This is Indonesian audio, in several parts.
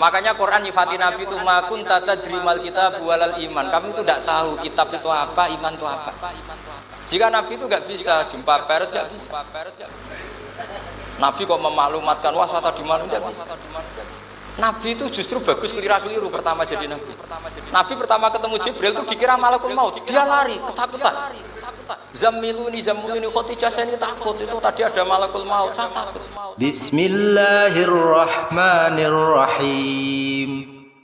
Makanya Quran nyifati Nabi itu makun tata drimal kitab walal iman. Kami itu tidak tahu kitab itu apa, iman itu apa. Jika Nabi itu nggak bisa jumpa pers, nggak bisa. Nabi kok memaklumatkan wah saya tadi malam nggak bisa. Nabi itu justru bagus keliru pertama jadi Nabi. Nabi pertama ketemu Jibril itu dikira malakul maut, dia lari ketakutan. Zamiluni khotijah, saya ini takut, itu tadi ada malakul maut, saya takut. Bismillahirrahmanirrahim.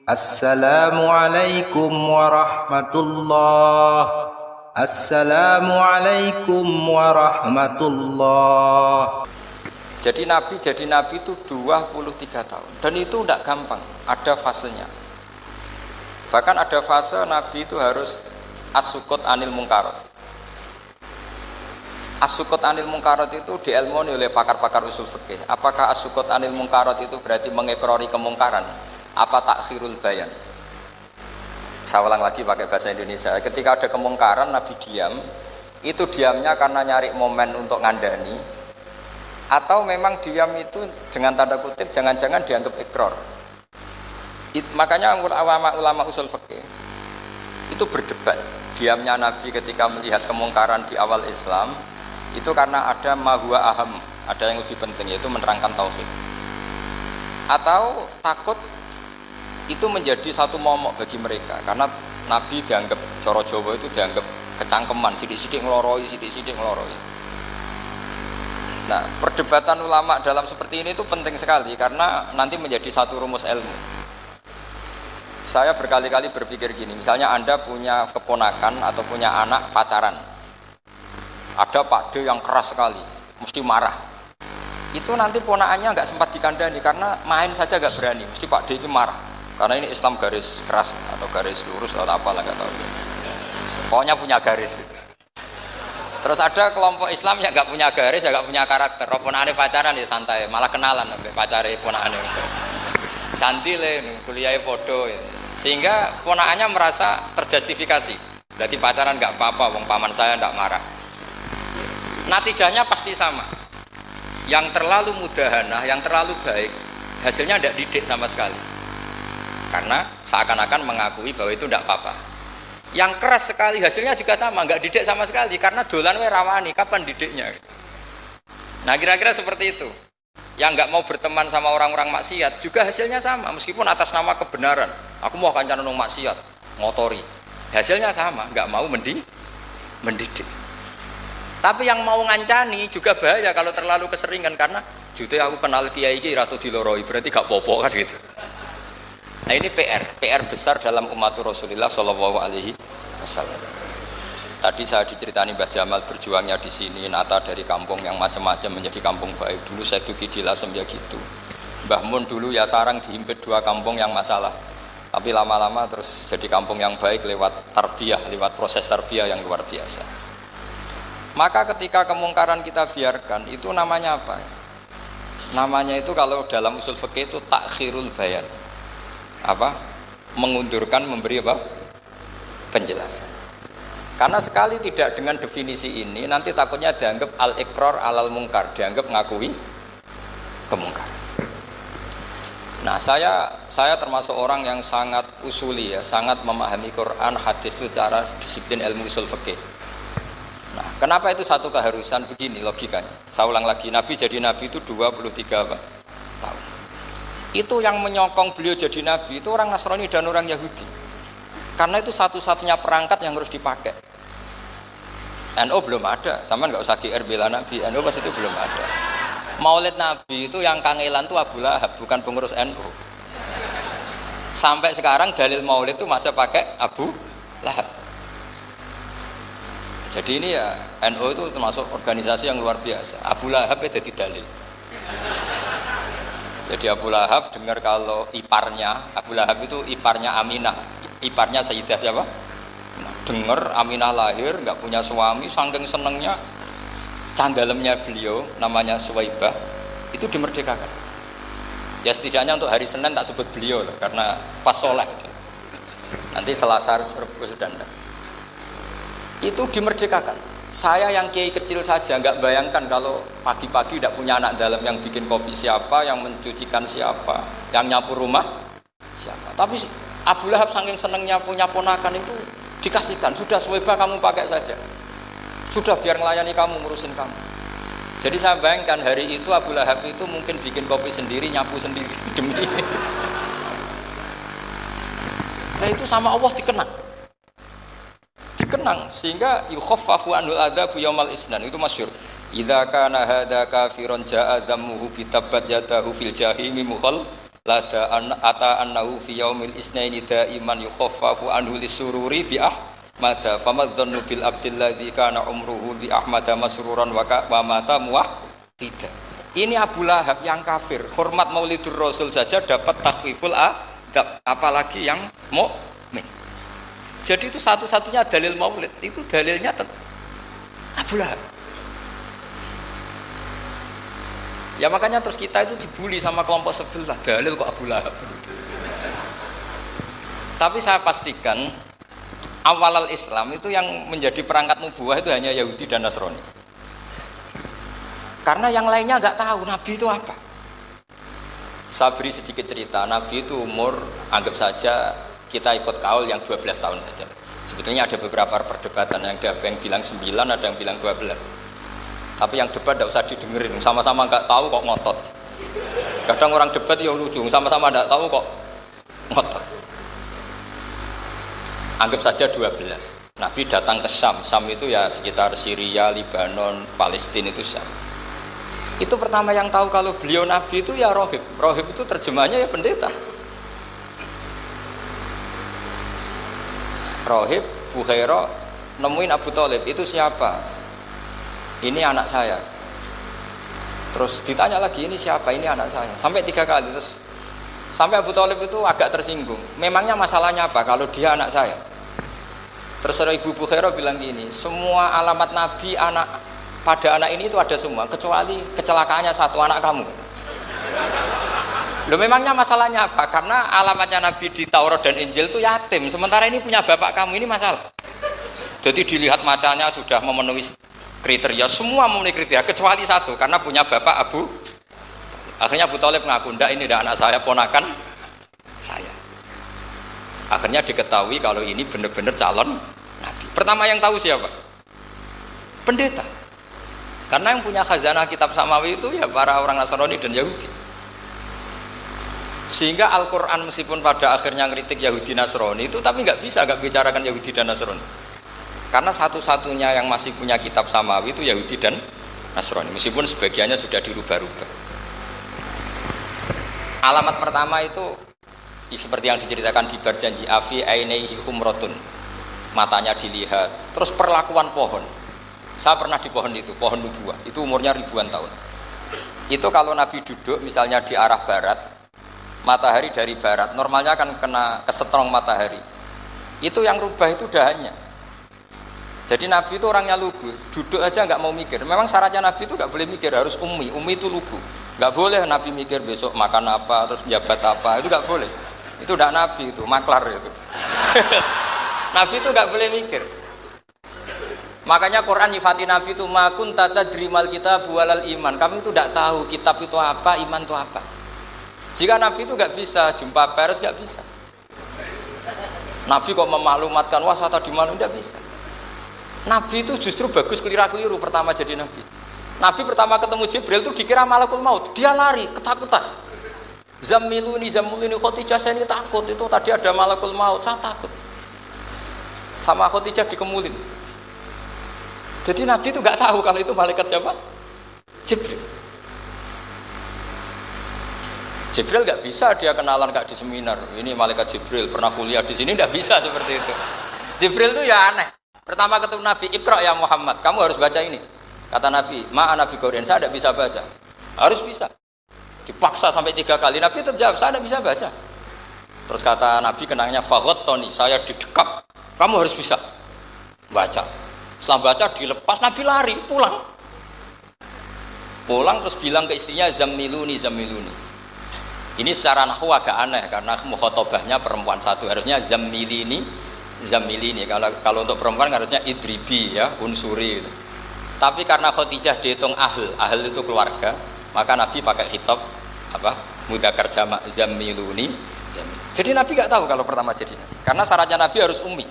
Assalamualaikum warahmatullah. Assalamualaikum warahmatullah. Jadi Nabi itu 23 tahun. Dan itu tidak gampang, ada fasenya. Bahkan ada fase Nabi itu harus as-sukut anil mungkarat. As-sukut anil mungkarat itu diilmoni oleh pakar-pakar usul fikih. Apakah as-sukut anil mungkarat itu berarti mengekrori kemungkaran? Apa takhirul bayan? Saya ulang lagi pakai bahasa Indonesia. Ketika ada kemungkaran Nabi diam, itu diamnya karena nyari momen untuk ngandani, atau memang diam itu dengan tanda kutip jangan-jangan dianggap ikrar. Makanya ulama usul fikih itu berdebat. Diamnya Nabi ketika melihat kemungkaran di awal Islam itu karena ada mahwa aham, ada yang lebih penting, yaitu menerangkan tauhid, atau takut itu menjadi satu momok bagi mereka karena Nabi dianggap coro Jawa itu dianggap kecangkeman, sidik-sidik ngeloroi, sidik-sidik ngeloroi. Nah, perdebatan ulama dalam seperti ini itu penting sekali karena nanti menjadi satu rumus ilmu. Saya berkali-kali berpikir gini, misalnya Anda punya keponakan atau punya anak pacaran, ada Pak D yang keras sekali, mesti marah. Itu nanti ponakannya nggak sempat dikandani karena main saja nggak berani, mesti Pak D itu marah. Karena ini Islam garis keras atau garis lurus atau apalah nggak tahu. Pokoknya punya garis. Terus ada kelompok Islam yang nggak punya garis, ya nggak punya karakter. Ponakannya pacaran ya santai, malah kenalan sampai pacare ponakannya. Cantik kuliahnya podo, sehingga ponakannya merasa terjustifikasi. Berarti pacaran nggak apa-apa, wong paman saya nggak marah. Natijahnya pasti sama. Yang terlalu mudahanah, yang terlalu baik, hasilnya tidak didik sama sekali. Karena seakan-akan mengakui bahwa itu tidak apa-apa. Yang keras sekali hasilnya juga sama, nggak didik sama sekali karena dolan we rawani, kapan didiknya? Nah kira-kira seperti itu. Yang nggak mau berteman sama orang-orang maksiat juga hasilnya sama, meskipun atas nama kebenaran. Aku mau kancanan nang maksiat, ngotori. Hasilnya sama, nggak mau mendidik. Tapi yang mau ngancani juga bahaya kalau terlalu keseringan karena jute aku kenal kiai iki ratu diloroi, berarti gak popo kan gitu. Nah ini PR besar dalam umat Rasulullah Shallallahu Alaihi Wasallam. Tadi saya diceritani Mbah Jamal berjuangnya di sini, nata dari kampung yang macam-macam menjadi kampung baik. Dulu saya Duki di Lasem ya gitu. Mbah Mun dulu ya sarang dihimpit 2 kampung yang masalah. Tapi lama-lama terus jadi kampung yang baik lewat tarbiyah, lewat proses tarbiyah yang luar biasa. Maka ketika kemungkaran kita biarkan, itu namanya apa? Namanya itu kalau dalam usul fikih itu takhirul bayan. Apa? Mengundurkan, memberi apa? Penjelasan. Karena sekali tidak dengan definisi ini, nanti takutnya dianggap al-iqrar alal mungkar, dianggap ngakui kemungkaran. Nah, saya termasuk orang yang sangat usuli ya, sangat memahami Quran, hadis itu secara disiplin ilmu usul fikih. Nah, kenapa itu satu keharusan begini logikanya? Saya ulang lagi, Nabi jadi Nabi itu 23 tahun. Itu yang menyokong beliau jadi Nabi itu orang Nasrani dan orang Yahudi. Karena itu satu-satunya perangkat yang harus dipakai. NU belum ada, sama nggak usah GR bela Nabi, NU pas itu belum ada. Maulid Nabi itu yang kangelan itu Abu Lahab, bukan pengurus NU. Sampai sekarang dalil Maulid itu masih pakai Abu Lahab. Jadi ini ya NU itu termasuk organisasi yang luar biasa. Abu Lahab itu jadi dalil. Jadi Abu Lahab dengar kalau iparnya, Abu Lahab itu iparnya Aminah, iparnya Sayyidah siapa? Nah, dengar Aminah lahir, nggak punya suami, saking senengnya, canggalemnya beliau, namanya Suwaibah, itu dimerdekakan. Ya setidaknya untuk hari Senin tak sebut beliau loh, karena pas soleh. Nanti Selasa Rebus dan itu dimerdekakan. Saya yang kiai kecil saja nggak bayangkan kalau pagi-pagi tidak punya anak dalam yang bikin kopi siapa, yang mencucikan siapa, yang nyapu rumah Tapi Abu Lahab saking senengnya punya ponakan itu dikasihkan, sudah Suwaibah kamu pakai saja, sudah biar melayani kamu, ngurusin kamu. Jadi saya bayangkan hari itu Abu Lahab itu mungkin bikin kopi sendiri, nyapu sendiri demi ini. Nah itu sama Allah dikenang sehingga yukhaffafu anul adzabu yaumal isnan, itu masyhur. Idza kana hadza kafiron ja'a dhammuhu bi tabbat yadahu fil jahimi mukhal lada ata annahu fi yaumil isnaini daiman yukhaffafu anhu lisururi bi ahmada famadzannu bil abdil ladzi kana umruhu bi ahmada masruran wa mata muwahhida. Ini Abu Lahab yang kafir, hormat Maulidur Rasul saja dapat takhfiful adab, apalagi yang mukmin. Jadi itu satu-satunya dalil maulid, itu dalilnya Abu Lahab. Ya makanya terus kita itu dibully sama kelompok sebelah, dalil kok Abu Lahab. Tapi saya pastikan awal Islam itu yang menjadi perangkat nubuwah itu hanya Yahudi dan Nasrani. Karena yang lainnya nggak tahu Nabi itu apa. Saya beri sedikit cerita, Nabi itu umur anggap saja kita ikut kaul yang 12 tahun saja. Sebetulnya ada beberapa perdebatan, yang bilang 9, ada yang bilang 12. Tapi yang debat tidak usah didengerin, sama-sama nggak tahu kok ngotot. Kadang orang debat ya lucu, sama-sama nggak tahu kok ngotot. Anggap saja 12. Nabi datang ke Syam, Syam itu ya sekitar Syria, Libanon, Palestina itu Syam. Itu pertama yang tahu kalau beliau Nabi itu ya rohib. Rohib itu terjemahnya ya pendeta. Rohib, Bukhairah, nemuin Abu Thalib, itu siapa? Ini anak saya. Terus ditanya lagi, ini siapa? Ini anak saya. Sampai 3 kali. Terus sampai Abu Thalib itu agak tersinggung. Memangnya masalahnya apa kalau dia anak saya? Terus Ibu Bukhairah bilang gini, semua alamat Nabi pada anak ini itu ada semua, kecuali kecelakaannya satu, anak kamu. Loh, memangnya masalahnya apa? Karena alamatnya Nabi di Taurat dan Injil itu yatim, sementara ini punya bapak kamu, ini masalah. Jadi dilihat macanya sudah memenuhi kriteria, semua memenuhi kriteria kecuali satu, karena punya bapak Abu. Akhirnya Abu Thalib ngaku, ndak, ini ndak anak saya, ponakan saya. Akhirnya diketahui kalau ini benar-benar calon Nabi. Pertama yang tahu siapa? Pendeta. Karena yang punya khazanah kitab samawi itu ya para orang Nasrani dan Yahudi. Sehingga Al-Quran meskipun pada akhirnya ngeritik Yahudi Nasrani itu, tapi nggak bicarakan Yahudi dan Nasrani. Karena satu-satunya yang masih punya kitab samawi itu Yahudi dan Nasrani, meskipun sebagiannya sudah dirubah-rubah. Alamat pertama itu seperti yang diceritakan di berjanji afi ainaihi humrotun, matanya dilihat. Terus perlakuan pohon, saya pernah di pohon itu, pohon nubuah, itu umurnya ribuan tahun. Itu kalau Nabi duduk misalnya di arah barat, matahari dari barat, normalnya akan kena kesetrong matahari. Itu yang rubah itu dahannya. Jadi Nabi itu orangnya lugu, duduk aja nggak mau mikir. Memang syaratnya Nabi itu nggak boleh mikir, harus ummi itu lugu. Nggak boleh Nabi mikir besok makan apa, terus jabat apa, itu nggak boleh. Itu udah Nabi, itu maklar itu. Nabi itu nggak boleh mikir. Makanya Quran nyifati Nabi itu makun tata drimal kitab walal iman. Kami itu tidak tahu kitab itu apa, iman itu apa. Jika Nabi itu nggak bisa jumpa pers, nggak bisa. Nabi kok memaklumatkan wah saya tadi malu, nggak bisa. Nabi itu justru bagus keliru pertama jadi Nabi. Nabi pertama ketemu Jibril itu dikira malakul maut, dia lari ketakutan. Zamiluni Khotijah, saya ini takut, itu tadi ada malakul maut, saya takut. Sama Khotijah dikemulin. Jadi Nabi itu nggak tahu kalau itu malaikat siapa? Jibril. Jibril nggak bisa dia kenalan kayak di seminar. Ini malaikat Jibril pernah kuliah di sini, nggak bisa seperti itu. Jibril itu ya aneh. Pertama ketemu Nabi, Iqra ya Muhammad, kamu harus baca ini. Kata Nabi, Nabi Qur'an, saya tidak bisa baca. Harus bisa. Dipaksa sampai 3 kali, Nabi tetap jawab, saya tidak bisa baca. Terus kata Nabi kenangnya, Toni, saya didekap, kamu harus bisa baca. Setelah baca dilepas, Nabi lari, pulang. Pulang terus bilang ke istrinya, Zamiluni. Ini secara nahwu agak aneh, karena mukhotobahnya perempuan satu, harusnya Zamilini. Kalau untuk perempuan harusnya idribi ya, unsuri gitu. Tapi karena Khadijah dihitung ahl itu keluarga, maka Nabi pakai khitab mudzakkar jamak Zamiluni Jamin. Jadi Nabi nggak tahu kalau pertama jadi Nabi. Karena syaratnya Nabi harus ummi.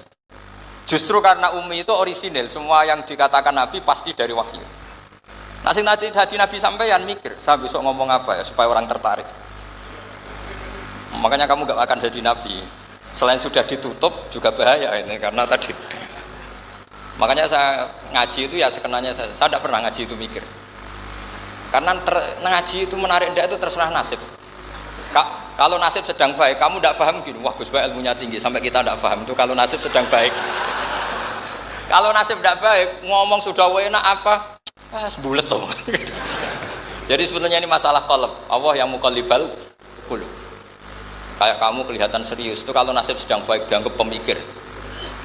Justru karena ummi itu orisinil, semua yang dikatakan Nabi pasti dari wahyu. Nah, sing hati Nabi sampeyan mikir, saya besok ngomong apa ya supaya orang tertarik. Makanya kamu gak akan jadi Nabi. Selain sudah ditutup juga bahaya ini karena tadi. Makanya saya ngaji itu ya sekenanya saya tidak pernah ngaji itu mikir. Karena ngaji itu menarik ndak itu terserah nasib. Kalau nasib sedang baik, kamu tidak paham gini, wah Gus Baik ilmunya tinggi sampai kita tidak paham itu kalau nasib sedang baik. Kalau nasib tidak baik, ngomong sudah enak apa? Sebulet tuh. Jadi sebenarnya ini masalah qalb. Allah yang muqallibal qulub. Kayak kamu kelihatan serius itu kalau nasib sedang baik dianggap pemikir.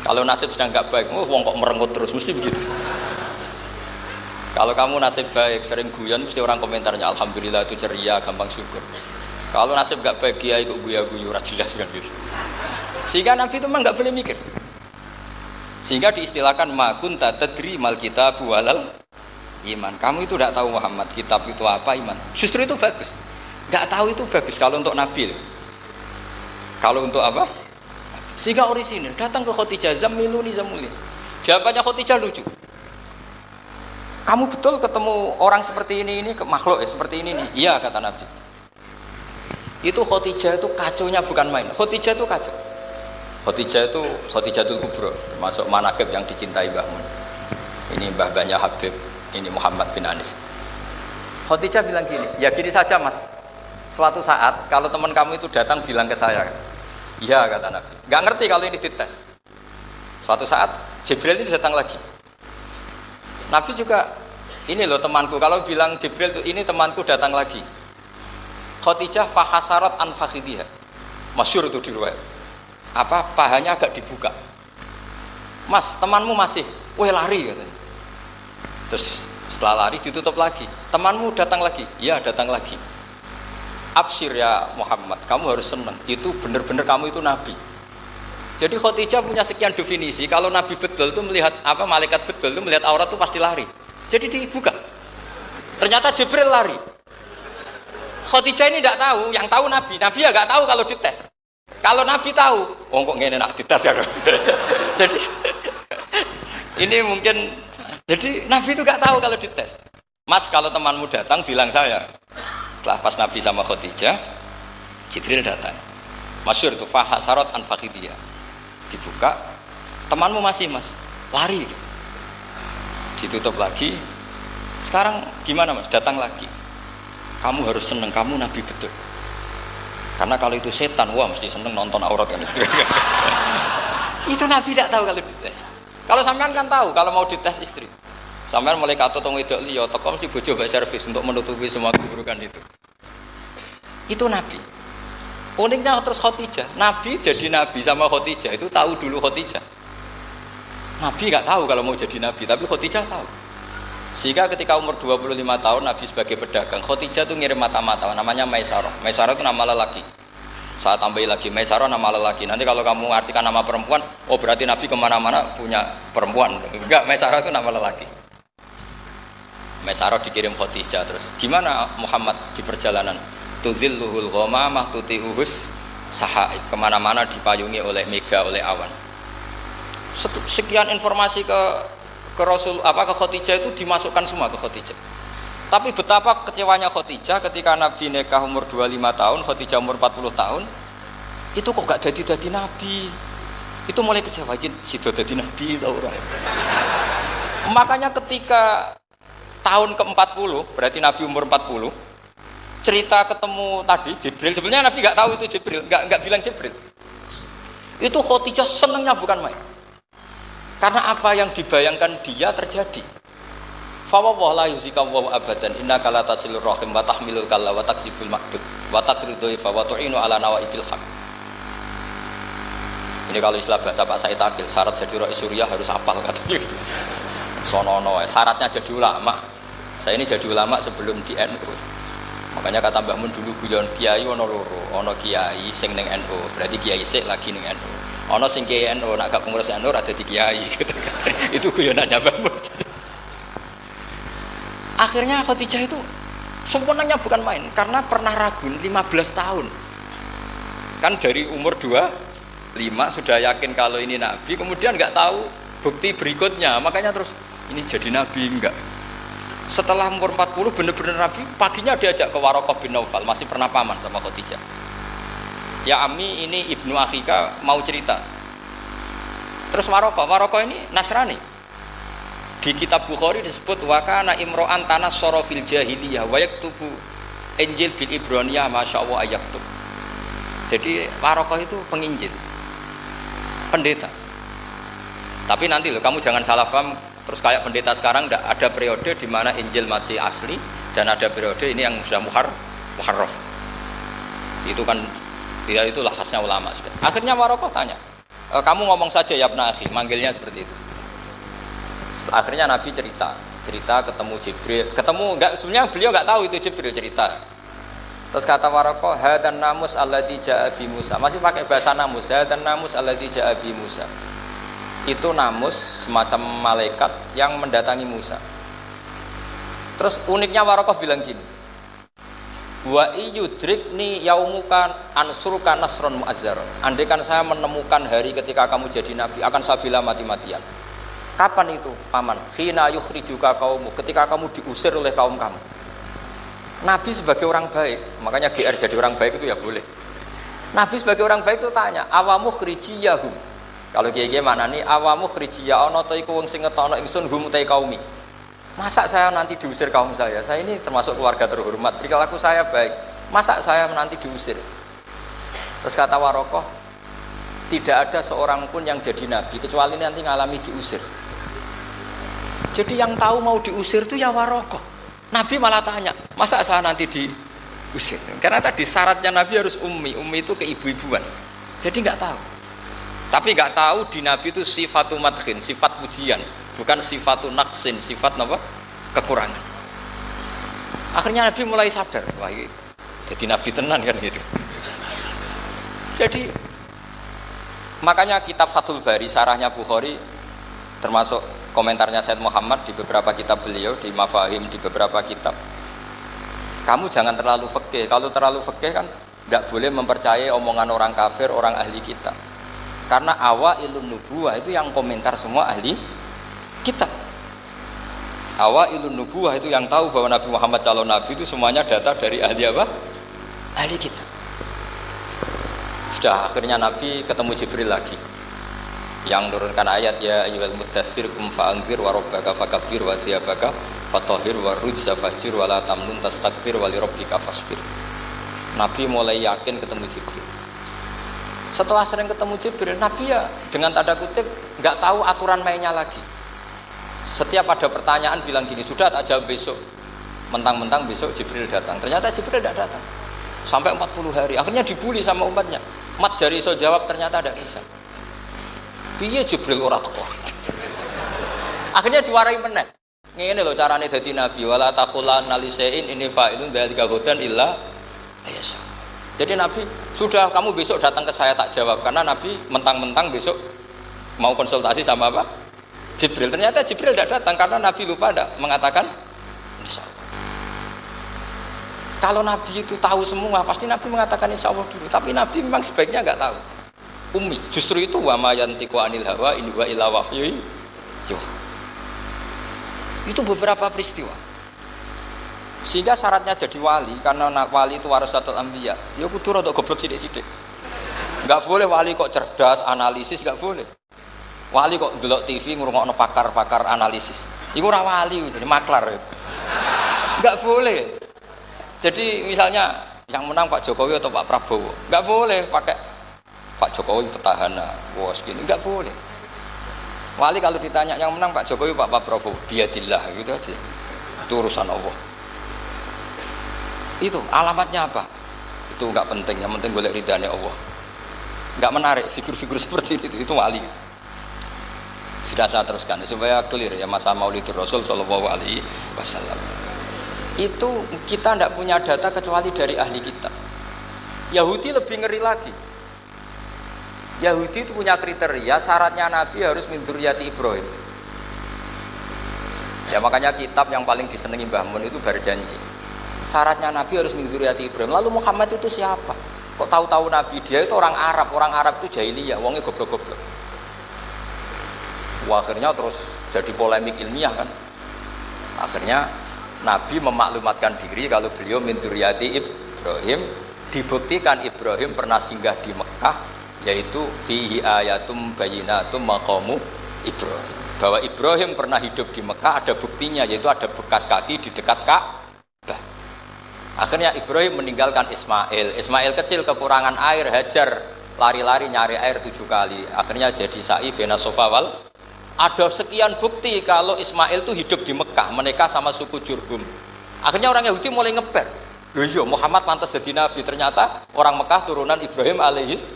Kalau nasib sedang nggak baik, wong kok merenggut terus mesti begitu. Kalau kamu nasib baik sering guyon mesti orang komentarnya alhamdulillah itu ceria, gampang syukur. Kalau nasib nggak baik kiai kok guya-guyu ora jelas kan gitu. Sehingga Nabi itu memang nggak boleh mikir. Sehingga diistilahkan ma kunta tadri mal kitabu walal iman. Kamu itu tidak tahu Muhammad, kitab itu apa, iman. Justru itu bagus. Tidak tahu itu bagus kalau untuk Nabi. Kalau untuk apa? Sehingga orisinil. Datang ke Khadijah, Zammiluni Zammuli. Jawabannya Khadijah lucu. Kamu betul ketemu orang seperti ini ke makhluk ya, seperti ini nih. Iya kata Nabi. Itu Khadijah itu kacaunya bukan main. Khadijah itu kacau. Khadijah itu Khadijatul Kubra, termasuk manaqib yang dicintai Mbah Mun. Ini mbah-mbahnya Habib. Ini Muhammad bin Anis. Khadijah bilang gini, ya gini saja mas. Suatu saat kalau teman kamu itu datang bilang ke saya, iya kata Nabi. Gak ngerti kalau ini dites. Suatu saat Jibril ini datang lagi. Nabi juga, ini loh temanku. Kalau bilang Jibril itu ini temanku datang lagi. Khadijah fahasarat an fakhidiha. Masyhur itu di riwayat. Apa pahanya agak dibuka. Mas, temanmu masih, weh lari katanya. Terus setelah lari ditutup lagi. Temanmu datang lagi. Iya datang lagi. Absyir ya Muhammad, kamu harus senang. Itu benar-benar kamu itu Nabi. Jadi Khadijah punya sekian definisi. Kalau Nabi betul itu melihat apa malaikat betul itu melihat aurat itu pasti lari. Jadi dibuka. Ternyata Jibril lari. Khadijah ini tidak tahu. Yang tahu Nabi. Nabi ya nggak tahu kalau dites. Kalau Nabi tahu, oh kok ngene nak dites ya. Jadi ini mungkin. Jadi Nabi itu gak tahu kalau dites. Mas kalau temanmu datang bilang saya. Setelah pas Nabi sama Khadijah, Jibril datang. Masyhur itu fahasarat an fakhidiyah. Dibuka, temanmu masih mas, lari. Gitu. Ditutup lagi. Sekarang gimana mas? Datang lagi. Kamu harus seneng, kamu Nabi betul. Karena kalau itu setan, wah mesti seneng nonton aurat kan itu. Itu Nabi tidak tahu kalau dites. Kalau sampean kan tahu kalau mau dites istri. Sampean mulai kato tong wedok liya teko mesti bojo mbek servis untuk menutupi semua keburukan itu. Itu Nabi. Uniknya terus Khadijah. Nabi jadi Nabi sama Khadijah itu tahu dulu Khadijah. Nabi enggak tahu kalau mau jadi Nabi, tapi Khadijah tahu. Sehingga ketika umur 25 tahun Nabi sebagai pedagang, Khadijah itu ngirim mata-mata namanya Maisarah. Maisarah itu nama lelaki. Saya tambahin lagi Maisarah nama lelaki. Nanti kalau kamu artikan nama perempuan, oh berarti Nabi kemana-mana punya perempuan. Enggak, Maisarah itu nama lelaki. Maisarah dikirim Khadijah. Terus gimana Muhammad di perjalanan? Tudzilluhul ghamamah tuti'uhus sahaib. Kemana-mana dipayungi oleh mega, oleh awan. Sekian informasi ke Rasul ke Khadijah itu dimasukkan semua ke Khadijah. Tapi betapa kecewanya Khadijah ketika Nabi nikah umur 25 tahun, Khadijah umur 40 tahun. Itu kok gak jadi Nabi. Itu mulai kecewa gitu, sido jadi Nabi tau ora. Makanya ketika tahun ke-40, berarti Nabi umur 40, cerita ketemu tadi Jibril, sebenarnya Nabi gak tahu itu Jibril, gak bilang Jibril. Itu Khadijah senengnya bukan main. Karena apa yang dibayangkan dia terjadi. Fa wa la yuzika wa abadan innaka la tasilur rahim wa tahmilul kalla wa taksibul maqdud wa taqridu fa wa tu'inu ala nawaibil haq. Ini kalau istilah bahasa Pak Said Akil, syarat jadi rais Suriah harus hafal katanya gitu. Sonono syaratnya jadi ulama. Saya ini jadi ulama sebelum di NU. Makanya kata Mbah Mun dulu guyon kiai ono loro, ono kiai sing ning NU, berarti kiai sik lagi ning NU. Ono sing kiai NU nak gak pengurus NU ada di kiai gitu kan. Itu guyonannya Mbah Mun. Akhirnya Khadijah itu sempurnanya bukan main karena pernah ragu 15 tahun. Kan dari umur 25 sudah yakin kalau ini nabi, kemudian nggak tahu bukti berikutnya, makanya terus ini jadi nabi enggak. Setelah umur 40 benar-benar nabi, paginya diajak ke Waraqah bin Naufal, masih pernah paman sama Khadijah. Ya Ami, ini ibnu akhika mau cerita. Terus Waraqah ini Nasrani. Di kitab Bukhari disebut wa kana imro'an tanassara fil jahiliyah wa yaktubu Injil bil Ibraniyah masyaallah ayaktub. Jadi Waraqah itu penginjil, pendeta. Tapi nanti loh, kamu jangan salah paham terus kayak pendeta sekarang, ada periode di mana Injil masih asli dan ada periode ini yang sudah muharraf. Itu kan ya itulah khasnya ulama sudah. Akhirnya Waraqah tanya, kamu ngomong saja ya Ibnu Akhi, manggilnya seperti itu. Akhirnya Nabi cerita ketemu Jibril, enggak, sebenarnya beliau enggak tahu itu Jibril cerita. Terus kata Waraqah, hadan namus alladzi jaa bi Musa. Masih pakai bahasa namus, hadan namus alladzi jaa bi Musa. Itu namus semacam malaikat yang mendatangi Musa. Terus uniknya Waraqah bilang gini, wa iyudrikni yaumuka ansuruka nasron mu'azzaron. Andaikan saya menemukan hari ketika kamu jadi nabi, akan saya bela mati-matian. Kapan itu paman? Khina yukhrijuka kaumu, ketika kamu diusir oleh kaum kamu. Nabi sebagai orang baik, makanya GR jadi orang baik itu ya boleh. Nabi sebagai orang baik itu tanya, awamu khrijiyahum. Kalau kiye-kiye mana nih, awamu khrijiyah ana ta iku wong sing ngetokno ingsun hum ta kaumi. Masa saya nanti diusir kaum saya? Saya ini termasuk keluarga terhormat, perilaku saya baik. Masa saya nanti diusir? Terus kata Waraqah, tidak ada seorang pun yang jadi nabi kecuali nanti ngalami diusir. Jadi yang tahu mau diusir itu ya Waraqah. Nabi malah tanya, masa saya nanti diusir? Karena tadi syaratnya Nabi harus ummi. Ummi itu keibu-ibuan. Jadi nggak tahu. Tapi nggak tahu di Nabi itu sifatu madkhin, sifat pujian, bukan sifatu naqsin, sifat apa? Kekurangan. Akhirnya Nabi mulai sadar, wah ini jadi Nabi tenan kan gitu. Jadi makanya kitab Fathul Bari, syarahnya Bukhari, termasuk komentarnya Said Muhammad di beberapa kitab beliau, di Mafahim, di beberapa kitab. Kamu jangan terlalu fikih. Kalau terlalu fikih kan nggak boleh mempercayai omongan orang kafir, orang ahli kitab. Karena awailun nubuwah itu yang komentar semua ahli kitab. Awailun nubuwah itu yang tahu bahwa Nabi Muhammad calon nabi itu semuanya data dari ahli apa? Ahli kitab. Sudah akhirnya Nabi ketemu Jibril lagi yang turunkan ayat ya ayyuhal muddatsir qum fa'anzir wa rabbaka fakabbir wa thiyabaka fatahhir wa rujza fahjur wa la tamnun tastakthir wa li rabbika fasbir. Nabi mulai yakin ketemu Jibril. Setelah sering ketemu Jibril, Nabi ya dengan tanda kutip nggak tahu aturan mainnya lagi. Setiap ada pertanyaan bilang gini, sudah tak jawab besok. Mentang-mentang besok Jibril datang. Ternyata Jibril tidak datang. Sampai 40 hari. Akhirnya dibully sama umatnya. Mat jari iso jawab, ternyata tidak bisa. Piye Jibril ora teko. Akhirnya diwarai meneh. Ngene lho carane dadi nabi, wala taqulanna lisein ini fa'ilun dzalika ghadan illa ayasha. Jadi Nabi, sudah kamu besok datang ke saya tak jawab, karena Nabi mentang-mentang besok mau konsultasi sama apa? Jibril. Ternyata Jibril tidak datang karena Nabi lupa tidak mengatakan insyaallah. Kalau Nabi itu tahu semua, pasti Nabi mengatakan insyaallah dulu. Tapi Nabi memang sebaiknya nggak tahu. Ummi. Justru itu wa ma yantiqu anil hawa in huwa illa wahyun yuha. Itu beberapa peristiwa. Sehingga syaratnya jadi wali, karena wali itu warasatul anbiya, ya kudu rada goblok sithik-sithik. Enggak boleh wali kok cerdas, analisis, enggak boleh. Wali kok delok TV ngrungokno pakar-pakar analisis. Iku ora wali, jadi maklar. Enggak boleh. Jadi misalnya yang menang Pak Jokowi atau Pak Prabowo, enggak boleh pakai Pak Jokowi petahana, wos gini, enggak boleh. Wali kalau ditanya yang menang Pak Jokowi Pak Prabowo, biadillah gitu aja. Itu urusan Allah. Itu alamatnya apa? Itu enggak penting, yang penting golek ridhanya Allah. Enggak menarik figur-figur seperti itu wali. Sudah saya teruskan supaya clear ya masa Maulidur Rasul sallallahu alaihi wasallam. Itu kita tidak punya data kecuali dari ahli kitab. Yahudi lebih ngeri lagi. Yahudi itu punya kriteria, syaratnya Nabi harus min dzurriyyati Ibrahim. Ya makanya kitab yang paling disenangi Mbah Mun itu Berjanji. Syaratnya Nabi harus min dzurriyyati Ibrahim. Lalu Muhammad itu siapa? Kok tahu-tahu Nabi? Dia itu orang Arab itu jahiliyah, wongnya goblok-goblok. Wah, akhirnya terus jadi polemik ilmiah kan. Akhirnya Nabi memaklumatkan diri kalau beliau min dzurriyyati Ibrahim, dibuktikan Ibrahim pernah singgah di Mekah, yaitu fihi ayatum bayyinatum maqamu Ibrahim. Bahwa Ibrahim pernah hidup di Mekah ada buktinya, yaitu ada bekas kaki di dekat Ka'bah. Akhirnya Ibrahim meninggalkan Ismail. Ismail kecil kekurangan air, Hajar lari-lari nyari air 7 kali. Akhirnya jadi sa'i bena sofa wal. Ada sekian bukti kalau Ismail itu hidup di Mekah, menikah sama suku Jurhum. Akhirnya orang Yahudi mulai ngeper. Loh iya, Muhammad pantas jadi nabi. Ternyata orang Mekah turunan Ibrahim alaihis.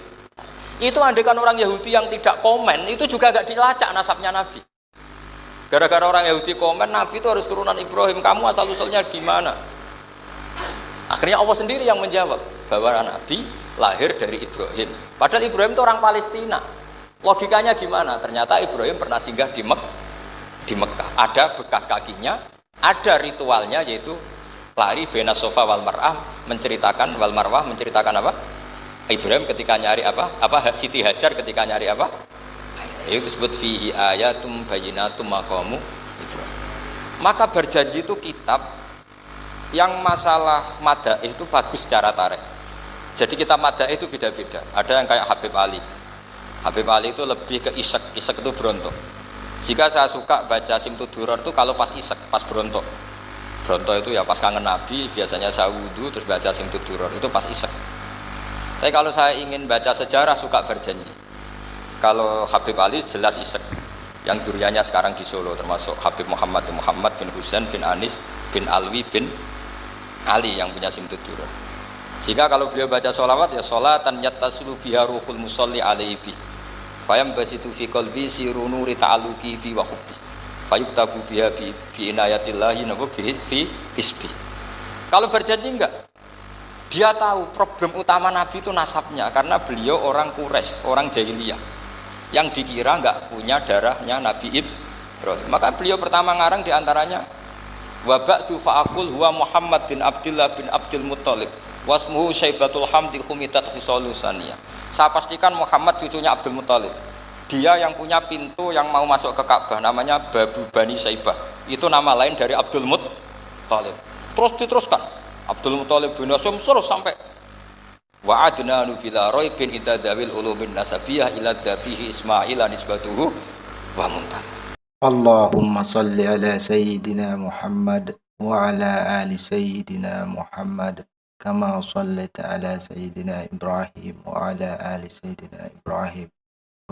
Itu andekan orang Yahudi yang tidak komen, itu juga gak dilacak nasabnya Nabi. Gara-gara orang Yahudi komen, Nabi itu harus turunan Ibrahim, kamu asal-usulnya gimana? Akhirnya Allah sendiri yang menjawab bahwa Nabi lahir dari Ibrahim. Padahal Ibrahim itu orang Palestina. Logikanya gimana? Ternyata Ibrahim pernah singgah di Mekah. Ada bekas kakinya, ada ritualnya, yaitu lari bena sofa wal marwah, menceritakan wal marwah, menceritakan apa? Ibrahim ketika nyari apa Siti Hajar ketika nyari apa, itu disebut fihi ayatum bayyinatum maqamu Ibrahim. Maka berjanji itu kitab yang masalah madaih itu bagus secara tarikh. Jadi kitab madaih itu beda-beda. Ada yang kayak Habib Ali itu lebih ke isek itu berontok. Jika saya suka baca Simtud Duror itu kalau pas isek, pas berontok itu ya pas kangen Nabi, biasanya saya wudu terus baca Simtud Duror, itu pas isek. Tapi kalau saya ingin baca sejarah suka berjanji. Kalau Habib Ali jelas isek. Yang duriannya sekarang di Solo termasuk Habib Muhammad bin Husain bin Anis bin Alwi bin Ali yang punya Simtud Duror. Jika kalau beliau baca sholawat ya sholatan yattasulu biha ruhul musalli alaihi bi. Fayam basitu fi qalbi siru nuri ta'alluqi bi wa hubbi. Fayuktabu biha bi inayatillahi nabu bi hisbi. Kalau berjanji enggak? Dia tahu problem utama Nabi itu nasabnya, karena beliau orang Quraisy, orang jahiliyah yang dikira enggak punya darahnya Nabi Ibrahim. Maka beliau pertama ngarang diantaranya wa ba'du fa'aqul huwa Muhammad bin Abdullah bin Abdul Muttalib wasmuhu Syaibatul Hamdi Khumitat Hisalusaniyah. Saya pastikan Muhammad cucunya Abdul Muttalib. Dia yang punya pintu yang mau masuk ke Ka'bah, namanya Babu Bani Syaibah. Itu nama lain dari Abdul Muttalib. Terus diteruskan Abdul Muttalib bin Hasyim terus sampai wa adnanu bila raibin itadawil ulumin nasabiyah ila dabihi Ismail nisbatuhu wa muntam. Allahumma salli ala sayyidina Muhammad wa ala ali sayyidina Muhammad kama sallaita ala sayyidina Ibrahim wa ala ali sayyidina Ibrahim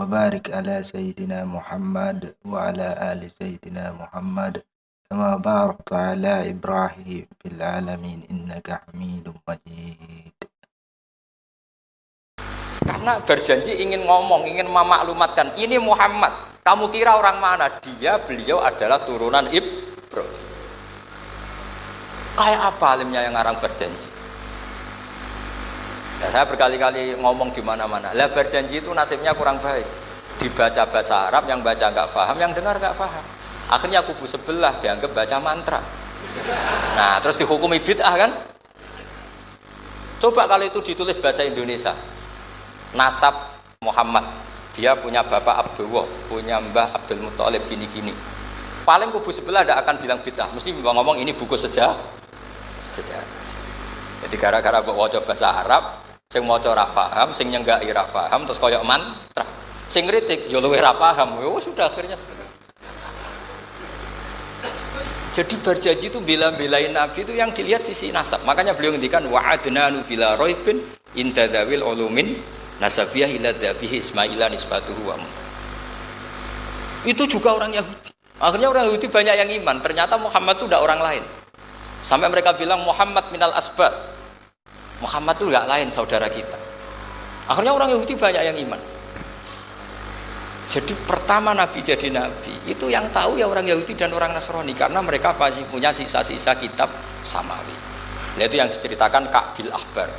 wa barik ala sayyidina Muhammad wa ala ali sayyidina Muhammad kama barakta ala Ibrahim fil alamin innaka Hamidum Majid. Karena berjanji ingin ngomong, ingin memaklumatkan ini Muhammad. Kamu kira orang mana? Beliau adalah turunan Ibrahim. Kayak apa alimnya yang ngarang berjanji? Ya, saya berkali-kali ngomong di mana-mana. Lah berjanji itu nasibnya kurang baik. Dibaca bahasa Arab, yang baca nggak paham, yang dengar nggak paham. Akhirnya kubu sebelah dianggap baca mantra. Nah, terus dihukumi bid'ah kan? Coba kalau itu ditulis bahasa Indonesia. Nasab Muhammad, dia punya bapak Abdullah, punya mbah Abdul Muttalib gini-gini. Paling kubu sebelah tidak akan bilang bid'ah, mesti ngomong ini buku sejarah. Jadi gara-gara baca bahasa Arab, sing maca ora paham, sing nyenggaki ora paham, terus koyok mantra. Sing kritik yo luwih ora paham. Oh, sudah akhirnya seperti. Jadi berjanji itu bela-belain Nabi itu yang dilihat sisi nasab. Makanya beliau ngendikan wa'adnanu bila raibin indadzawil ulumin nasabiyah ila dhabihi Ismaila nisbatuhu wa muntam. Itu juga orang Yahudi. Akhirnya orang Yahudi banyak yang iman. Ternyata Muhammad itu tidak orang lain. Sampai mereka bilang Muhammad minal asbab. Muhammad itu enggak lain saudara kita. Akhirnya orang Yahudi banyak yang iman. Jadi pertama Nabi jadi Nabi itu yang tahu ya orang Yahudi dan orang Nasrani, karena mereka pasti punya sisa-sisa kitab samawi. Nah, itu yang diceritakan Ka'bil Ahbar.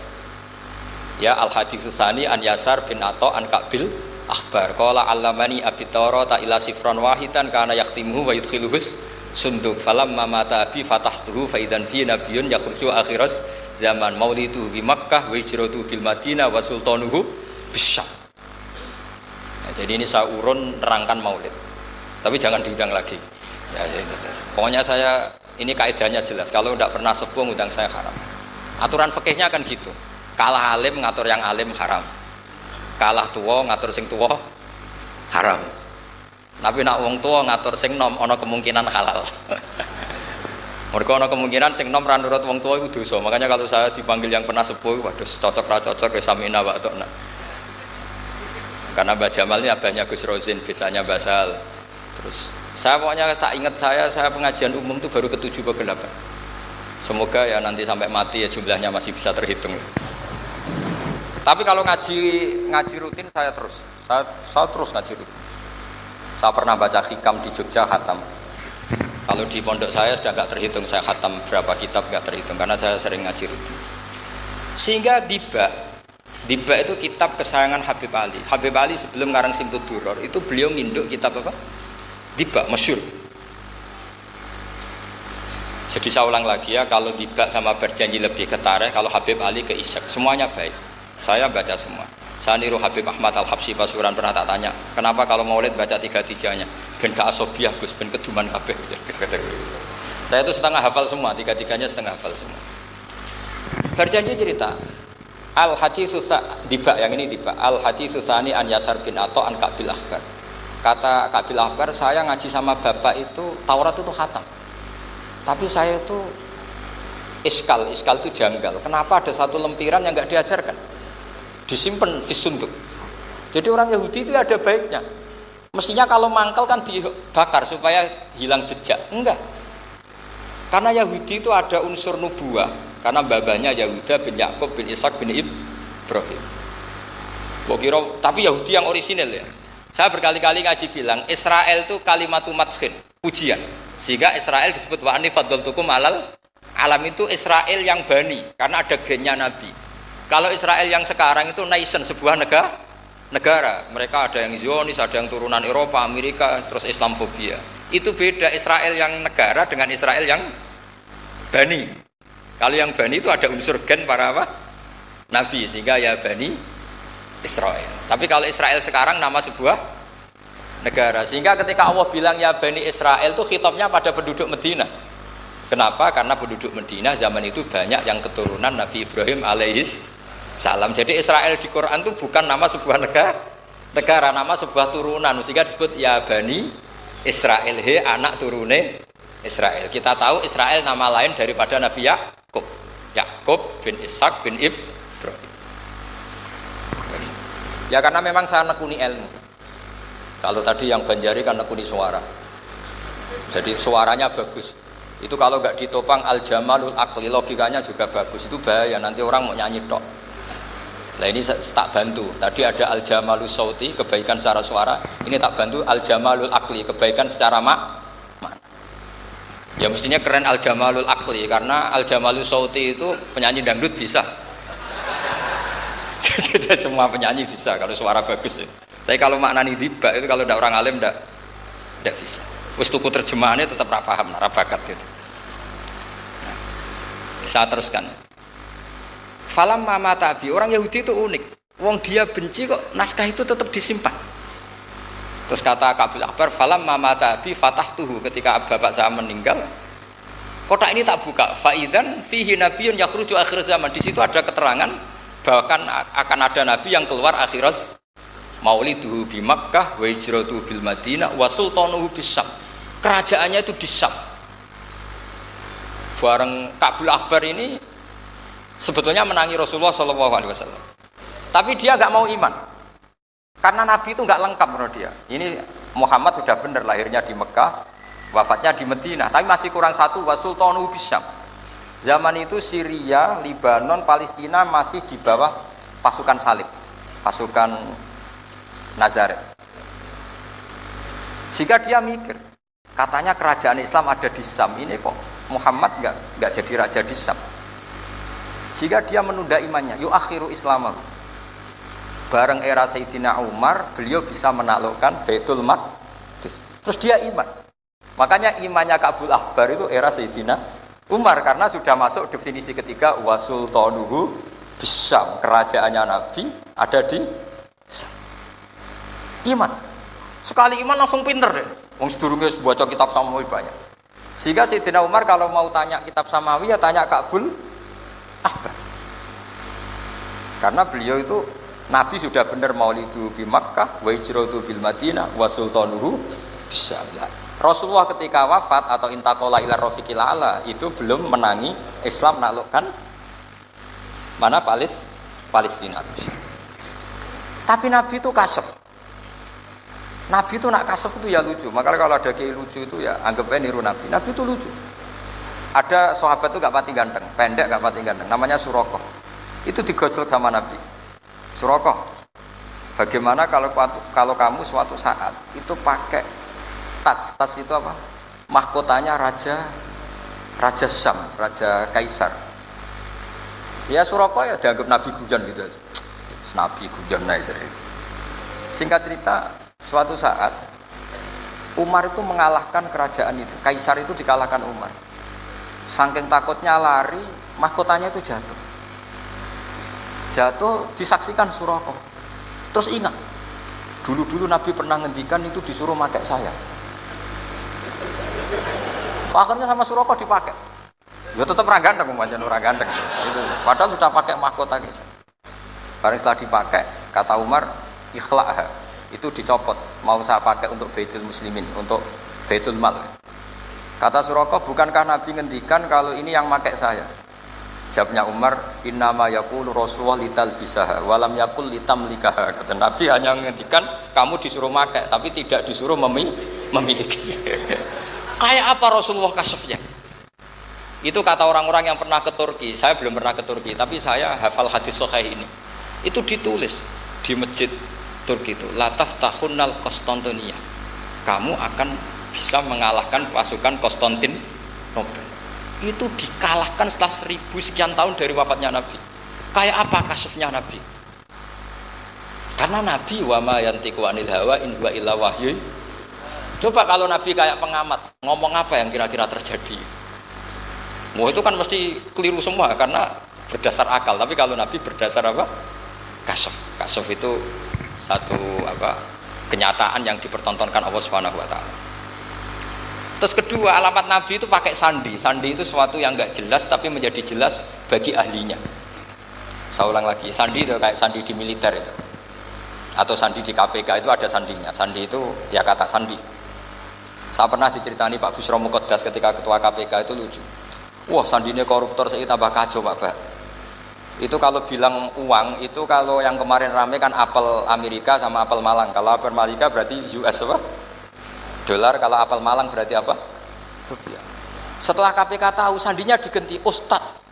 Ya al-haditsus tsani an Yasar bin Atha an Ka'bil Ahbar. Qala allamani abi Tawrata ila sifran wahidan kana yaqtimuhu wa yudkhiluhus sunduk falamma mata abi fatahtuhu fa idan fi nabiyyun yakhruju akhiras zaman maulidu bi Makkah wa hijratu bil Madinah wa sultanuhu bisyam. Nah, jadi ini saya urun nerangkan maulid. Tapi jangan diundang lagi. Ya, pokoknya saya ini kaidahnya jelas. Kalau tidak pernah sepuh ngundang saya haram. Aturan fikihnya kan gitu. Kalah alim ngatur yang alim haram. Kalah tua ngatur sing tua haram. Tapi nak wong tua ngatur sing nom ana kemungkinan halal. Mergo ana kemungkinan sing nom ra nurut wong tua itu dosa. Makanya kalau saya dipanggil yang pernah sepuh, waduh cocok ra cocok ya samina wa ta'na. Karena Mbah Jamal ini abahnya Gus Rozin, biasanya Basal. Terus saya pokoknya tak ingat saya pengajian umum itu baru ke-7 ke 8. Semoga ya nanti sampai mati ya jumlahnya masih bisa terhitung. Tapi kalau ngaji rutin saya terus ngaji rutin. Saya pernah baca hikam di Jogja khatam. Kalau di pondok saya sudah nggak terhitung saya khatam berapa kitab, nggak terhitung karena saya sering ngaji rutin. Sehingga Diba itu kitab kesayangan Habib Ali. Habib Ali sebelum ngarang Simtud Duror itu beliau nginduk kitab apa? Diba, masyhur. Jadi saya ulang lagi ya, kalau Diba sama Berjanji lebih ke tarikh, kalau Habib Ali ke Isyak, semuanya baik. Saya baca semua. Saya niru Habib Ahmad Al-Habsyi Pasuruan, pernah tak tanya, kenapa kalau maulid baca 3-3-nya? Ben gak asobiah Gus, ben keduman kabeh. Saya itu setengah hafal semua, 3-3-nya setengah hafal semua. Berjanji cerita, Al-Haditsus Diba yang ini Diba. Al-Haditsus Tsani an Yasar bin Atha an Kabil Akhbar. Kata Kabil Akhbar, saya ngaji sama bapak itu Taurat itu khatam. Tapi saya itu iskal itu janggal. Kenapa ada satu lempiran yang enggak diajarkan? Disimpan fisunduk. Jadi orang Yahudi itu ada baiknya. Mestinya kalau mangkal kan dibakar supaya hilang jejak. Enggak. Karena Yahudi itu ada unsur nubuah. Karena babanya Yahuda bin Yakub bin Ishak bin Ibrahim. Tapi Yahudi yang orisinil ya. Saya berkali-kali ngaji bilang Israel itu kalimatu madkhin, pujian. Sehingga Israel disebut wa anni faddaltukum alal alam, itu Israel yang bani karena ada gennya Nabi. Kalau Israel yang sekarang itu nation, sebuah negara. Mereka ada yang Zionis, ada yang turunan Eropa, Amerika, terus Islamofobia. Itu beda Israel yang negara dengan Israel yang bani. Kalau yang bani itu ada unsur gen para apa? Nabi, sehingga ya bani Israel. Tapi kalau Israel sekarang nama sebuah negara. Sehingga ketika Allah bilang ya bani Israel itu khitabnya pada penduduk Madinah. Kenapa? Karena penduduk Madinah zaman itu banyak yang keturunan Nabi Ibrahim alaihis salam. Jadi Israel di Quran itu bukan nama sebuah negara, nama sebuah turunan. Sehingga disebut ya bani Israel, he anak turune Israel. Kita tahu Israel nama lain daripada Nabi Yakub bin Ishak bin Ibrahim. Ya karena memang saya nekuni ilmu. Kalau tadi yang Banjari kan nekuni suara. Jadi suaranya bagus. Itu kalau nggak ditopang al-jamalul akli, logikanya juga bagus. Itu bahaya, nanti orang mau nyanyi tok. Nah ini tak bantu. Tadi ada al-jamalul sauti, kebaikan secara suara. Ini tak bantu al-jamalul akli, kebaikan secara makna. Ya mestinya keren al-jamalul akli, karena al-jamalul sauti itu penyanyi dangdut bisa. Semua penyanyi bisa kalau suara bagus ya. Tapi kalau maknani Diba itu kalau tidak orang alim tidak bisa. Wis tuku terjemahannya tetap ra paham, ra bakat itu. Nah, saya teruskan. Falam mama tabi, orang Yahudi itu unik. Wong dia benci kok naskah itu tetap disimpan. Terus kata Kabil Akhbar, falam mama tabi fatahtuhu, ketika bapak saya meninggal, kotak ini tak buka. Faidan fihi nabiyyun yakhruju akhir zaman. Di situ ada keterangan bahkan akan ada nabi yang keluar akhirat. Mauliduhu bi Makkah wa hijratuhu bil Madinah wa sultanuhu bisyam. Kerajaannya itu di Syam. Bareng Kabil Akhbar ini sebetulnya menangi Rasulullah SAW. Tapi dia nggak mau iman. Karena Nabi itu nggak lengkap menurut dia. Ini Muhammad sudah benar lahirnya di Mekah, wafatnya di Madinah, tapi masih kurang satu, wa sultanuhu bisyam. Zaman itu Syria, Libanon, Palestina masih di bawah pasukan salib, pasukan Nazaret. Sehingga dia mikir, katanya kerajaan Islam ada di Syam, ini kok Muhammad nggak jadi raja di Syam. Sehingga dia menunda imannya, yuakhiru islamahu. Bareng era Sayyidina Umar, beliau bisa menaklukkan Baitul Maqdis. Terus dia iman. Makanya imannya Kabil Akhbar itu era Sayyidina Umar karena sudah masuk definisi ketiga wasultanuhu bisyam, kerajaannya Nabi ada di Syam. Iman. Sekali iman langsung pinter deh. Wong sedurunge baca kitab Samawi banyak. Sehingga Sayyidina Umar kalau mau tanya kitab Samawi ya tanya Ka'bul Ahbar. Karena beliau itu Nabi sudah benar maulidu di Makkah wa hijratu bil Madinah wa sultanuhu bisyam. Rasulullah ketika wafat atau intaqala ila rafiqil ala itu belum menangi Islam menaklukkan mana Palestina itu. Tapi Nabi itu kasef. Nabi itu nak kasef itu ya lucu. Makanya kalau ada kiai lucu itu ya anggapnya niru Nabi. Nabi itu lucu. Ada sahabat itu gak pati ganteng, pendek gak pati ganteng. Namanya Surakoh. Itu digojlok sama Nabi. Surakoh, bagaimana kalau kamu suatu saat itu pakai tas itu apa? Mahkotanya Raja Syam, Raja Kaisar. Ya Surakoh ya dianggap Nabi Gujan gitu aja. Nabi Gujan aja. Singkat cerita, suatu saat Umar itu mengalahkan kerajaan itu. Kaisar itu dikalahkan Umar. Saking takutnya lari, mahkotanya itu jatuh. Jatuh disaksikan Surakoh. Terus ingat, dulu Nabi pernah ngendikan itu disuruh pakai saya. Akhirnya sama Surakoh dipakai. Ya tetap orang ganteng, orang ganteng. Itu. Padahal sudah pakai mahkota Kaisar. Barang setelah dipakai, kata Umar, ikhla'ha. Itu dicopot. Mau saya pakai untuk Baitul Muslimin, untuk Baitul Mal. Kata Surakoh, bukankah Nabi ngendikan kalau ini yang pakai saya? Jawabnya Umar, innama yaqulu Rasulullah lital bisaha walam yaqul litamlikaha. Kata Nabi hanya ngendikan kamu disuruh pakai, tapi tidak disuruh memiliki. Kayak apa Rasulullah kasefnya? Itu kata orang-orang yang pernah ke Turki. Saya belum pernah ke Turki, tapi saya hafal hadis sahih ini. Itu ditulis di masjid Turki itu, la taftahunnal Konstantinia. Kamu akan bisa mengalahkan pasukan Konstantinopel. Itu dikalahkan setelah 1000 sekian tahun dari wafatnya Nabi. Kayak apa kasefnya Nabi? Karena Nabi wa ma yantiqu anil hawa in huwa illa wahyu. Coba kalau Nabi kayak pengamat, ngomong apa yang kira-kira terjadi? Wah itu kan mesti keliru semua karena berdasar akal. Tapi kalau Nabi berdasar apa? Kasef. Kasef itu satu apa? Kenyataan yang dipertontonkan Allah Subhanahu wa taala. Terus kedua, alamat Nabi itu pakai sandi. Sandi itu sesuatu yang enggak jelas tapi menjadi jelas bagi ahlinya. Saya ulang lagi, sandi itu kayak sandi di militer itu. Atau sandi di KPK itu ada sandinya. Sandi itu ya kata sandi. Saya pernah diceritani Pak Busro Muqaddas ketika ketua KPK itu lucu. Wah sandinya koruptor saya tambah kacau Pak Bah. Itu kalau bilang uang itu kalau yang kemarin rame kan apel Amerika sama apel Malang. Kalau apel Amerika berarti US apa? Dolar. Kalau apel Malang berarti apa? Rupiah. Setelah KPK tahu sandinya diganti Ustadz.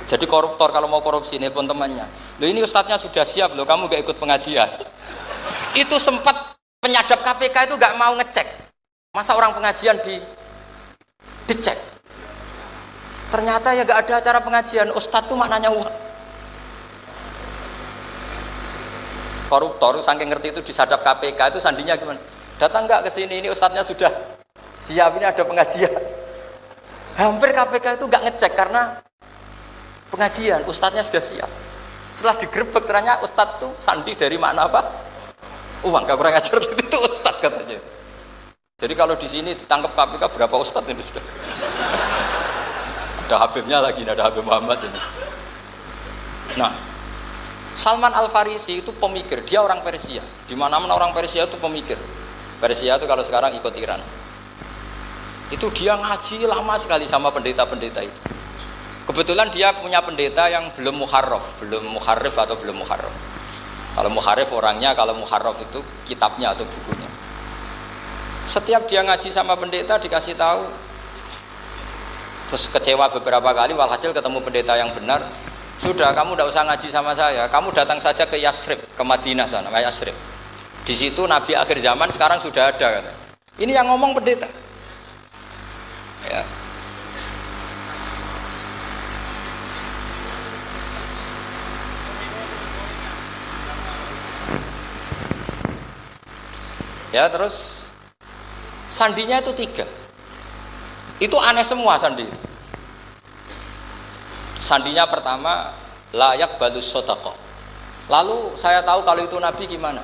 Jadi koruptor kalau mau korupsi ini pun temannya. Loh ini Ustadznya sudah siap loh, kamu gak ikut pengajian. Itu sempat penyadap KPK itu gak mau ngecek. Masa orang pengajian dicek? Ternyata ya gak ada acara pengajian. Ustadz itu maknanya uang. Koruptor saking ngerti itu disadap KPK itu sandinya gimana? Datang nggak ke sini, ini Ustadznya sudah siap, ini ada pengajian. Hampir KPK itu nggak ngecek karena pengajian, Ustadznya sudah siap. Setelah digerebek ternyata Ustadz itu sandi dari makna apa? Uang. Gak kurang ajar itu Ustadz katanya. Jadi kalau di sini ditangkap KPK berapa Ustadz ini sudah? Ada Habibnya lagi, ada Habib Muhammad ini. Nah, Salman Al-Farisi itu pemikir, dia orang Persia. Di mana-mana orang Persia itu pemikir. Persia itu kalau sekarang ikut Iran. Itu dia ngaji lama sekali sama pendeta-pendeta itu. Kebetulan dia punya pendeta yang belum muharrif atau belum muharraf. Kalau muharrif orangnya, kalau muharraf itu kitabnya atau bukunya. Setiap dia ngaji sama pendeta dikasih tahu, terus kecewa beberapa kali, walhasil ketemu pendeta yang benar. Sudah, kamu tidak usah ngaji sama saya, kamu datang saja ke Yasrib, ke Madinah sana, ke Yasrib. Di situ Nabi akhir zaman sekarang sudah ada. Kata. Ini yang ngomong pendeta. Ya. Ya terus sandinya itu 3. Itu aneh semua sandi. Sandinya pertama layak balus sodako. Lalu saya tahu kalau itu Nabi gimana.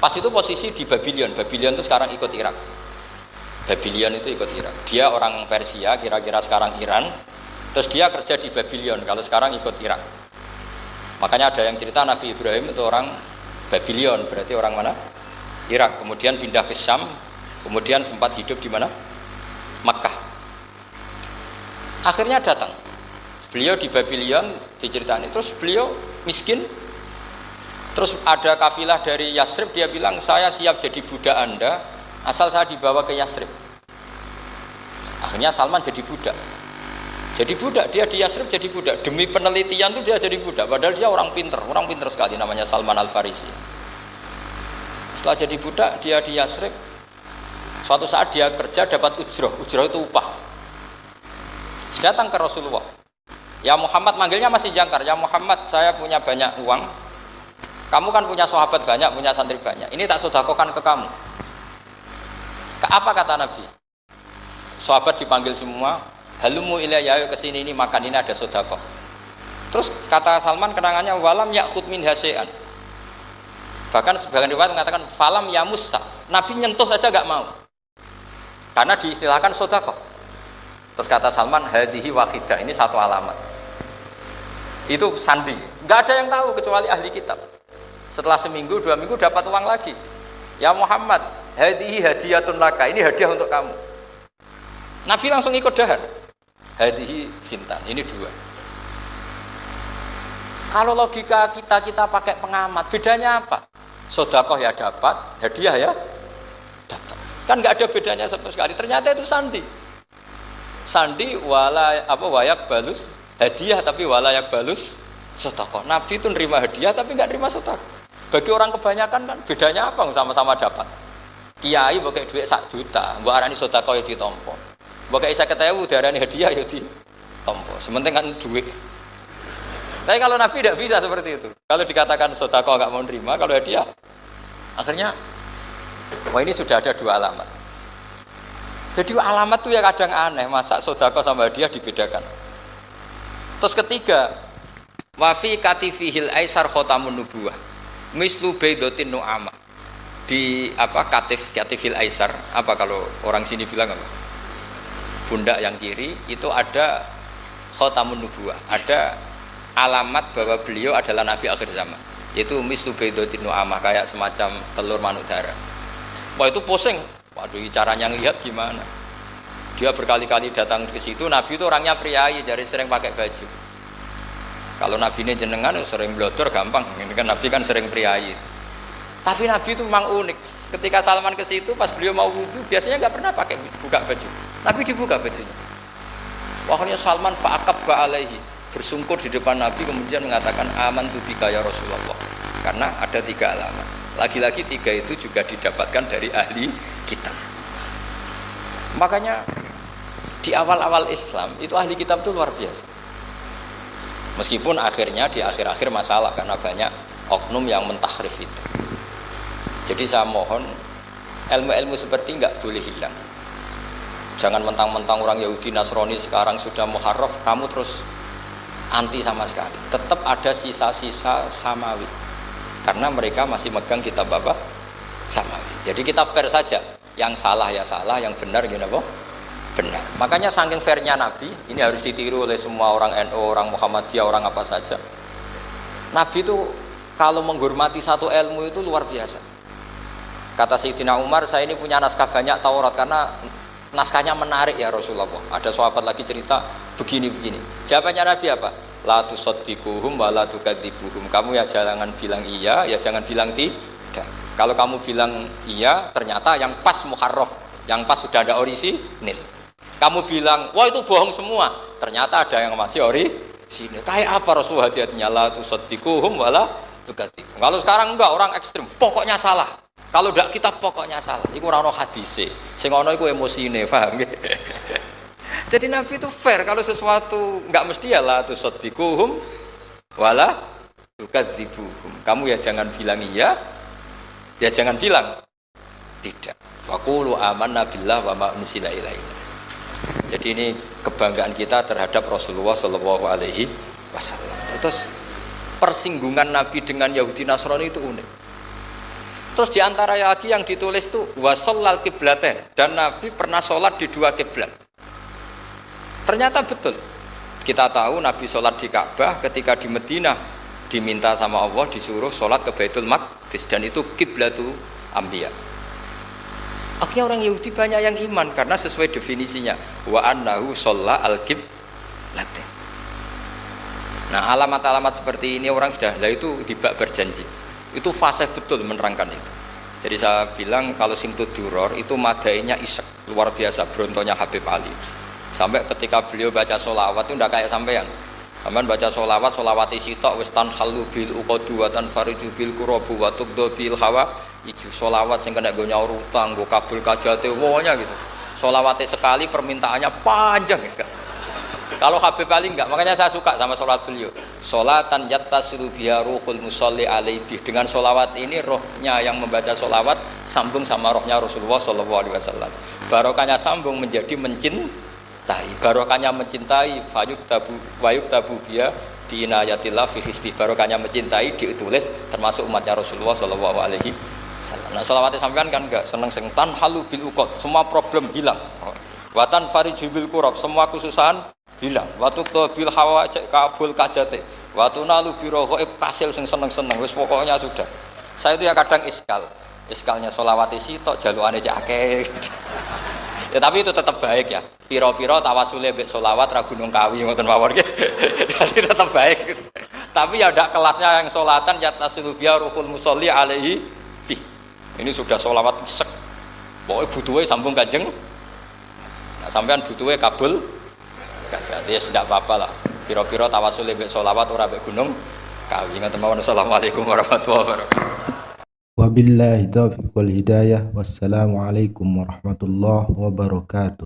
Pas itu posisi di Babylon. Babylon itu sekarang ikut Irak. Babylon itu ikut Irak. Dia orang Persia, kira-kira sekarang Iran. Terus dia kerja di Babylon. Kalau sekarang ikut Irak. Makanya ada yang cerita Nabi Ibrahim itu orang Babylon. Berarti orang mana? Irak. Kemudian pindah ke Syam. Kemudian sempat hidup di mana? Makkah. Akhirnya datang. Beliau di Babylon diceritain. Terus beliau miskin. Terus ada kafilah dari Yasrib, dia bilang saya siap jadi budak Anda asal saya dibawa ke Yasrib. Akhirnya Salman jadi budak. Jadi budak, dia di Yasrib jadi budak. Demi penelitian tuh dia jadi budak. Padahal dia orang pinter sekali, namanya Salman Al-Farisi. Setelah jadi budak, dia di Yasrib. Suatu saat dia kerja dapat ujroh itu upah. Datang ke Rasulullah. Ya Muhammad, manggilnya masih jangkar. Ya Muhammad, saya punya banyak uang. Kamu kan punya sahabat banyak, punya santri banyak. Ini tak sedekahkan ke kamu. Apa kata Nabi? Sahabat dipanggil semua. Halumu ilayya, kesini ini makan, ini ada sedekah. Terus kata Salman kenangannya walam yakhud min hasya'an. Bahkan sebagian riwayat mengatakan falam yamussa. Nabi nyentuh saja gak mau. Karena diistilahkan sedekah. Terus kata Salman hadhihi wahidah, ini satu alamat. Itu sandi. Gak ada yang tahu kecuali ahli kitab. Setelah seminggu, 2 minggu dapat uang lagi. Ya Muhammad, hadihi hadiyatun laka, ini hadiah untuk kamu. Nabi langsung ikut dahar. Hadihi sintan, ini 2. Kalau logika kita pakai pengamat, bedanya apa? Sedekah ya dapat, hadiah ya dapat. Kan nggak ada bedanya sama sekali. Ternyata itu sandi. Sandi wayak balus hadiah tapi walayak balus sedekah. Nabi itu nerima hadiah tapi nggak nerima sedekah. Bagi orang kebanyakan kan bedanya apa? Sama-sama dapat. Kiai pakai duit 1 juta, mbok arani sedekah ya ditampa. Mbok kei 50.000 diarani hadiah ya ditampa. Sementing kan duit. Tapi kalau Nabi tidak bisa seperti itu. Kalau dikatakan sedekah nggak mau nerima, kalau hadiah akhirnya wah ini sudah ada 2 alamat. Jadi alamat tuh ya kadang aneh, masa sedekah sama hadiah dibedakan. Terus ketiga, wa fi katifihil aisar khatamun nubuwah. Mislu baidotin nu'amah. Di katifil aisar, apa kalau orang sini bilang apa? Pundak yang kiri itu ada khatamun nubuwah, ada alamat bahwa beliau adalah nabi akhir zaman. Itu mislu baidotin nu'amah, kayak semacam telur manuk darah. Wah itu pusing. Waduh, caranya ngelihat gimana? Dia berkali-kali datang ke situ. Nabi itu orangnya priayi, jadi sering pakai baju. Kalau Nabi ini jenengan sering blodor gampang, ini kan Nabi kan sering priayi. Tapi Nabi itu memang unik. Ketika Salman ke situ, pas beliau mau wudhu, biasanya nggak pernah pakai buka baju. Nabi dibuka bajunya. Akhirnya Salman fa'aqabba alaihi, bersungkur di depan Nabi, kemudian mengatakan amantu bika ya Rasulullah. Karena ada 3 alamat. Lagi-lagi 3 itu juga didapatkan dari ahli kitab. Makanya di awal-awal Islam itu ahli kitab itu luar biasa. Meskipun akhirnya di akhir-akhir masalah karena banyak oknum yang mentahrif itu. Jadi saya mohon ilmu-ilmu seperti nggak boleh hilang. Jangan mentang-mentang orang Yahudi Nasrani sekarang sudah muharraf, kamu terus anti sama sekali. Tetap ada sisa-sisa samawi. Karena mereka masih megang kitab apa? Samawi. Jadi kita fair saja. Yang salah ya salah, yang benar gimana boh? Benar. Makanya saking fairnya Nabi, ini harus ditiru oleh semua orang NU, orang Muhammadiyah, orang apa saja. Nabi itu kalau menghormati satu ilmu itu luar biasa. Kata Sayyidina Umar, saya ini punya naskah banyak Taurat karena naskahnya menarik ya Rasulullah. Ada sahabat lagi cerita begini-begini. Jawabannya Nabi apa? La tusaddiquhum wa la tukadzibuhum. Kamu ya jangan bilang iya, ya jangan bilang tidak. Kalau kamu bilang iya, ternyata yang pas muharraf, yang pas sudah ada orisinil. Kamu bilang, wah itu bohong semua, ternyata ada yang masih orisinil. Kayak apa Rasulullah hati-hatinya? La tusaddiquhum wa la tukadzibuhum. Kalau sekarang enggak, orang ekstrim, pokoknya salah. Kalau tidak kita pokoknya salah. Iku ora ono hadise. Sing ono iku emosine, paham nggih? Jadi Nabi itu fair, kalau sesuatu enggak mesti ya la tusaddiquhum wa la tukadzibuhum. Kamu ya jangan bilang iya, ya jangan bilang tidak. Faqulu amanna billah wa ma unzila ilaina. Jadi ini kebanggaan kita terhadap Rasulullah Shallallahu Alaihi Wasallam. Terus persinggungan Nabi dengan Yahudi Nasrani itu unik. Terus diantara lagi yang ditulis itu wasallal kiblaten, dan Nabi pernah sholat di dua kiblat. Ternyata betul. Kita tahu Nabi sholat di Ka'bah, ketika di Madinah diminta sama Allah disuruh sholat ke Baitul Maqdis, dan itu kiblatu Anbiya. Akhirnya orang Yahudi banyak yang iman karena sesuai definisinya wa annahu sholla al-qiblatain. Nah, alamat-alamat seperti ini orang sudah lah itu dibak berjanji. Itu fasih betul menerangkan itu. Jadi saya bilang kalau Simtud Duror itu madainya isek luar biasa, brontonya Habib Ali. Sampai ketika beliau baca sholawat itu tidak kayak sampean. Sampean baca sholawat isitok wis tanhalu bil uqadu wa tanfariju bil qurabu wa tubdu bil hawa. Ijo sholawat sing kena nggo nyaur utang, nggo kabul kajate wonya gitu. Sholawatnya sekali permintaannya panjang gitu. Kalau Habib Ali enggak, makanya saya suka sama sholat beliau. Sholatan yattasilu biha ruhul musalli alaihi. Dengan sholawat ini rohnya yang membaca sholawat sambung sama rohnya Rasulullah Shallallahu Alaihi Wasallam. Barokahnya sambung menjadi mencintai. Barokahnya mencintai fayuk tabu biha di inayatillah fi hisbi. Barokahnya mencintai ditulis termasuk umatnya Rasulullah Shallallahu Alaihi Wasallam. Nah, sholawatnya sampean kan enggak seneng tan halu bil uqad, semua problem hilang. Watan fariju bil kurab, semua kesusahan hilang. Watu bil hawa kabul kajate. Watu nalu biro ghaib kasil sing seneng-seneng. Wis pokoknya sudah. Saya itu ya kadang iskalnya sholawat isi tok jalukane cek akeh. Ya tapi itu tetap baik ya. Piro-piro tawasule mbek sholawat ra Gunung Kawi ngoten mawon nggih. Jadi tetap baik. Tapi ya ndak kelasnya yang sholatan ya tasulubiya ruhul musolli alaihi. Ini sudah sholawat sek. Pokoknya butuhnya sambung kanjeng. Nah, sampean butuhnya kabul. Jadi ya tidak apa-apa lah. Piro-piro tawasul mbek sholawat ora mbek Gunung Kawi. Assalamualaikum warahmatullahi wabarakatuh. Wabillahi taufiq wal hidayah. Wassalamualaikum warahmatullahi wabarakatuh.